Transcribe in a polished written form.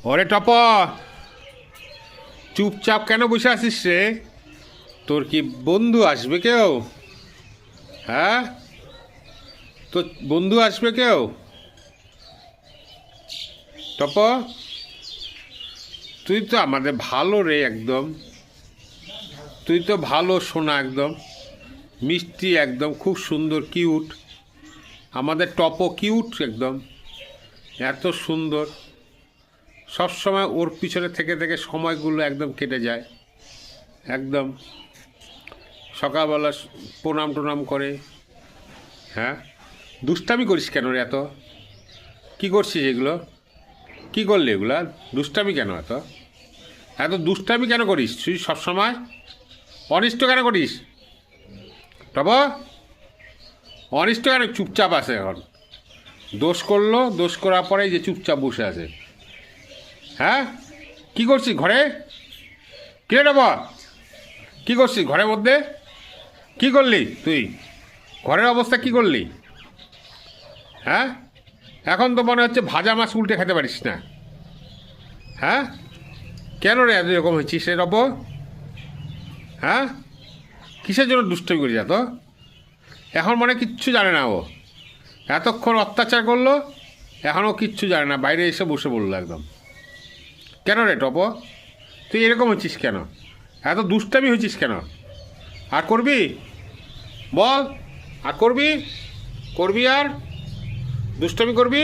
ওরে টপ, চুপচাপ কেন বসে আছিস রে? তোর কি বন্ধু আসবে কেউ? হ্যাঁ, তোর বন্ধু আসবে কেউ? টপ, তুই তো আমাদের ভালো রে, একদম তুই তো ভালো সোনা, একদম মিষ্টি, একদম খুব সুন্দর, কিউট। আমাদের টপও কিউট একদম, এত সুন্দর। সব সময় ওর পিছনে থেকে থেকে সময়গুলো একদম কেটে যায়। একদম সকালবেলা প্রণাম টনাম করে। হ্যাঁ, দুষ্টামি করিস কেন রে এত? কি করছিস এগুলো? কি করলি এগুলা? দুষ্টামি কেন এত? এত দুষ্টামি কেন করিস তুই সবসময়? অনিষ্ট কেন করিস তব? অনিষ্ট কেন চুপচাপ আছে এখন? দোষ করলো, দোষ করার পরেই যে চুপচাপ বসে আছে। হ্যাঁ, কি করছিস ঘরে? কে রে বাবা, কী করছিস ঘরের মধ্যে? কি করলি তুই? ঘরের অবস্থা কি করলি? হ্যাঁ, এখন তো মনে হচ্ছে ভাজা মাছ উল্টে খেতে পারিস না। হ্যাঁ, কেন রে এত এরকম হয়েছিস রে রব? হ্যাঁ, কিসের জন্য দুষ্টমি করিস এত? এখন মনে কিচ্ছু জানে না ও। এতক্ষণ অত্যাচার করলো, এখনও কিচ্ছু জানে না, বাইরে এসে বসে পড়লো একদম। কেন রে টপ, তুই এরকম হচ্ছিস কেন? এত দুষ্টামি হয়েছিস কেন? আর করবি? বল, আর করবি? করবি আর দুষ্টামি করবি?